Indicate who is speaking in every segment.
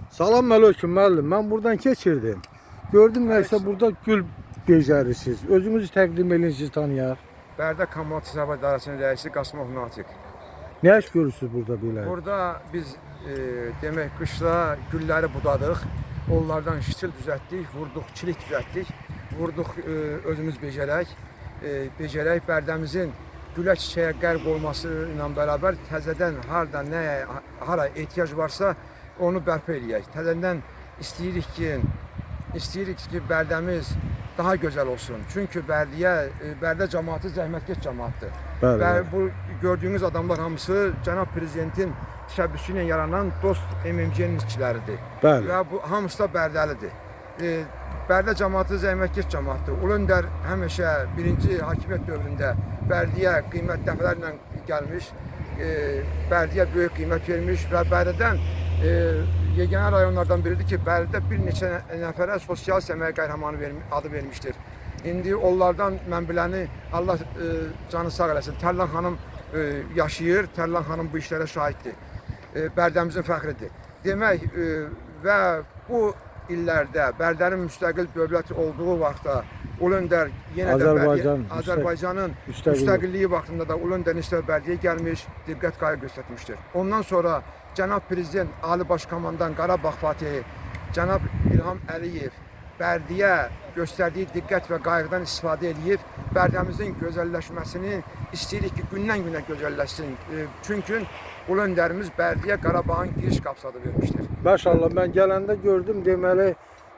Speaker 1: Salam aleyküm müəllim. Ben buradan keçirdim. Gördüm neyse burada gül becərisiniz. Özünüzü təqdim edin, sizi tanıyaq.
Speaker 2: Bərdə Kommandası Səbat İdarəsinin rəisi Qasımov Natiq.
Speaker 1: Ne iş görürsünüz burada belə?
Speaker 2: Burada biz demək qışda gülləri budadıq. Onlardan şitil düzəltdik, vurduq, çilik düzəltdik. Vurduq özümüz becərək Bərdəmizin gülə çiçəyə qərq olması ilə bərabər təzədən harda nəyə, hara ehtiyac varsa onu bərpa eləyək. Təzədən istəyirik ki, Bərdəmiz daha gözəl olsun. Çünki Bərdə cəmaatı zəhmətkeş cəmaatdır. Və bu gördüyünüz adamlar hamısı Cənab Prezidentin təşəbbüsü ilə yaranan dost MMC-nin işçiləridir. Və bu hamısı da Bərdəlidir. Bərdə cəmaatı zəhmətkeş cəmaatdır. Ulu Öndər həmişə birinci hakimiyyət dövründə Bərdəyə qiymət dəfələrlə gəlmiş, Bərdəyə böyük qiymət vermiş və Bərdədən yeganə rayonlardan biridir ki, Bərdə bir neçə nəfərə sosial səməyə qəhrəmanı adı vermişdir. İndi onlardan mən biləni Allah canı sağ eləsin. Tərlan xanım yaşayır, Tərlan xanım bu işlərə şahiddir. Bərdəmizin fəxridir. Demək və bu illərdə Bərdənin müstəqil dövlət olduğu vaxtda Ulu Öndər yenə də Azərbaycanın müstəqilliyi vaxtında da Ulu Öndər işlər Bərdəyə gəlmiş, diqqət qayğı göstərmişdir. Ondan sonra Cənab Prezident Ali Baş Komandan Qarabağ Fatihi Cənab İlham Əliyev Bərdəyə göstərdiyi diqqət və qayğıdan istifadə edib Bərdəmizin gözəlləşməsini istəyirik ki, gündən-günə gözəlləşsin. Çünki Ulu Öndərimiz Bərdəyə Qarabağın giriş qapısı adı vermişdir.
Speaker 1: Maşallah, mən gələndə gördüm, deməli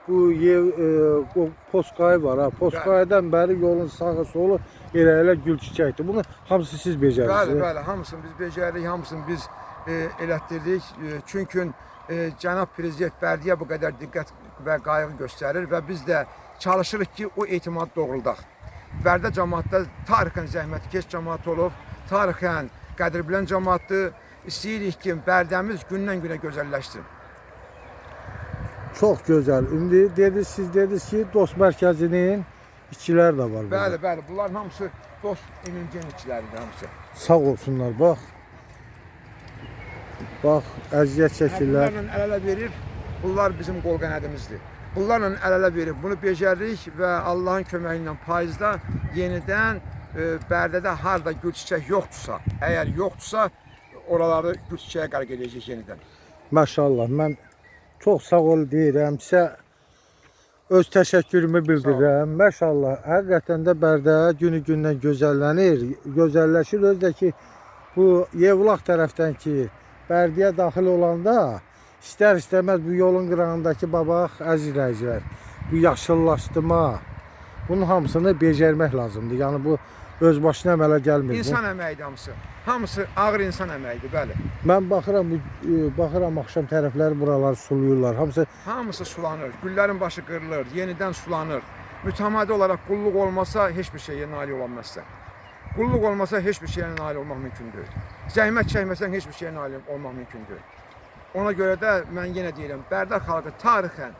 Speaker 1: bu Poskay var ha. Poskaydan bəri yolun sağı solu elə gül çiçəkdir. Bunu hamısı siz becərirsiniz.
Speaker 2: Bəli, hamısını biz becəririk, hamısını biz elətdirdik. Çünki Cənab Prezident Bərdəyə bu qədər diqqət və qayğı göstərir və biz də çalışırıq ki, o etimadı doğruldaq. Bərdə cəmaatda tarixən zəhmətkeş cəmaat olub, tarixən qədir bilən cəmaatdır. İstəyirik ki, Bərdəmiz gündən-günə gözəlləşsin.
Speaker 1: Çox gözəl. İndi siz dediniz ki, dost mərkəzinin işçilər də var.
Speaker 2: Bəli, bunların hamısı dost MMC-nin işçiləridir hamısı.
Speaker 1: Sağ olsunlar, bax. Bax, əziyyət çəkirlər.
Speaker 2: Bunlarla əl-ələ verib, bunlar bizim qol qənədimizdir. Bunlarla əl-ələ verib, bunu becəririk və Allahın köməyi ilə payızda yenidən Bərdədə harda gül çiçək yoxdursa, əgər yoxdursa, oraları gül çiçəyə qərq edəcək yenidən.
Speaker 1: Maşallah, mən çox sağ ol deyirəm, sizə öz təşəkkürümü bildirirəm. Maşallah, həqiqətən də Bərdə günü-gündən gözəllənir, gözəlləşir. Özdə ki, bu Yevlax tərəfdən ki, Bərdəyə daxil olanda istər-istəməz bu yolun qırağındakı babax, əziz izləyicilər, bu yaşıllaşdırma, bunun hamısını becərmək lazımdır. Yəni bu öz başına əmələ gəlmir.
Speaker 2: İnsan əməyidir hamısı. Hamısı ağır insan əməyidir, bəli.
Speaker 1: Mən baxıram axşam tərəfləri buraları suluyurlar.
Speaker 2: Hamısı sulanır. Güllərin başı qırılır, yenidən sulanır. Mütəmadi olaraq qulluq olmasa heç bir şeyə nail olamazsan. Qulluq olmasa heç bir şeyə nail olmaq mümkündür. Zəhmət çəkməsən heç bir şeyə nail olmaq mümkündür. Ona görə də mən yenə deyirəm, Bərdə xalqı tarixən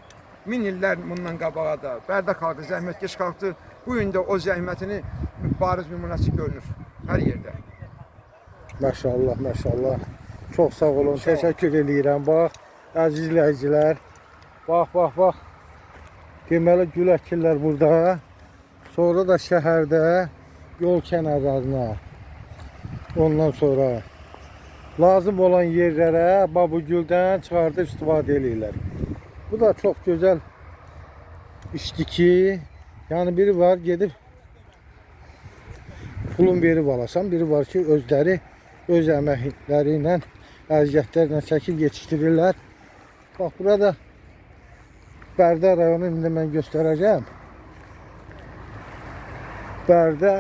Speaker 2: 1000 illər bundan qabağa da Bərdə xalqı zəhmətkeş xalqdır. Bu gün də o zəhmətini bariz nümunəsi görünür hər yerdə.
Speaker 1: Maşallah, maşallah. Çox sağ olun, təşəkkür edirəm. Bax, əziz izləyicilər. Bax. Deməli gül əkirlər burada. Sonra da şəhərdə yol kənarlarına. Ondan sonra lazım olan yerlərə bu güldən çıxardıb istifadə edirlər. Bu da çox gözəl işdir ki, yəni biri var gedib pulun verib alasan, biri var ki özləri öz əməkləri ilə, əziyyətlərlə çəkib yetişdirirlər. Bax, burada Bərdə rayonu indi mən göstərəcəm. Bərdə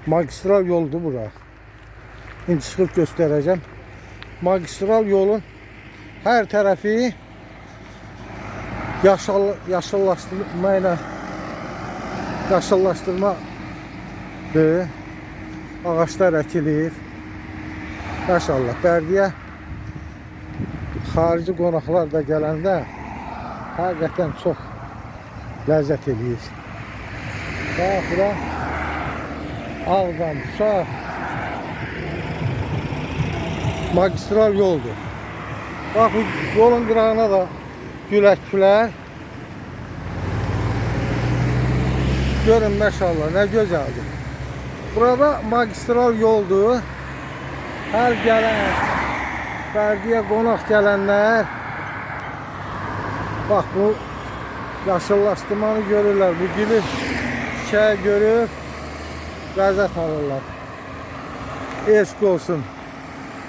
Speaker 1: magistral yoldur bura. İndi çıxıb göstərəcəm. Magistral yolun hər tərəfi yaşıllaşdırmadır. Ağaçlar əkilir. Maşallah, Bərdəyə xarici qonaqlar da gələndə həqiqətən çox ləzzət eləyir. Bax, bura Ağdam, Şah magistral yoldur. Bak bu yolun qırağına da gül əkiblər. Görün maşallah nə gözəldir. Burada magistral yoldur. Hər gələn, Bərdiyə qonaq gələnlər bax bu yaşıllaşdırmanı görürlər. Bu gülü çiçəyi görüb ləzzət alırlar. Eşq olsun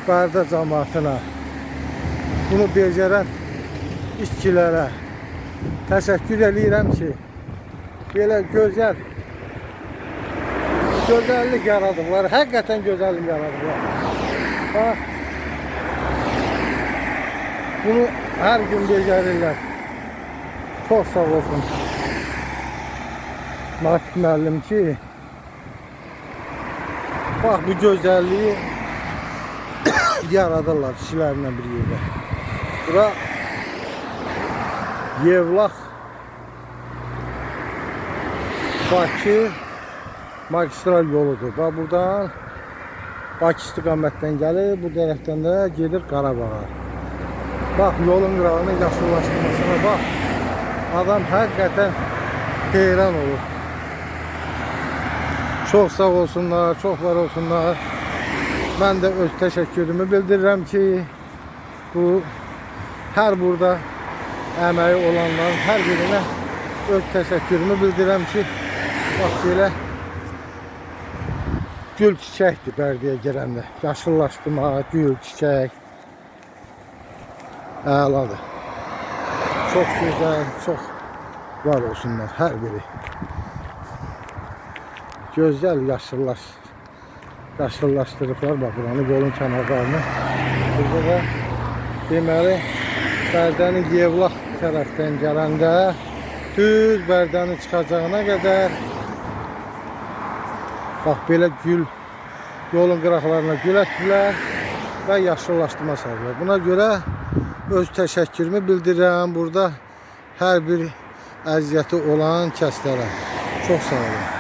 Speaker 1: Bərdə cəmaatına. Bunu becərən işçilərə təşəkkür edirəm ki, belə gözəllik yaradıblar. Həqiqətən gözəllik yaradıblar. Bax, bunu hər gün becərirlər. Çox sağ olsun Natiq müəllim ki, bax bu gözəlliyi yaradırlar kişilərlə bir yerdə. Bura Yevlax Bakı magistral yoludur. Bax buradan Bakı istiqamətdən gəlir, bu tərəfdən də gedir Qarabağa. Bax yolun qırağının yaşıllaşmasına bax. Adam həqiqətən heyran olur. Çox sağ olsunlar, çox var olsunlar. Mən də öz təşəkkürümü bildirirəm ki, bu hər burada əməyi olanların hər birinə öz təşəkkürümü bildirirəm ki, bax belə gül çiçəkdir Bərdiyə gələndə. Yaşıllaşdırma, gül, çiçək əladır. Çox gözəl, çox var olsunlar hər biri. Gözəl yaşıllaşdırıblar bax buranı, yolun kənarlarını. Burada da deməli Bərdənin Yevlax tərəfdən gələndə düz Bərdənin çıxacağına qədər bax belə gül, yolun qıraqlarına gül əkiblər və yaşıllaşdırma salırlar. Buna görə öz təşəkkürümü bildirirəm burada hər bir əziyyəti olan kəslərə. Çox sağ olun.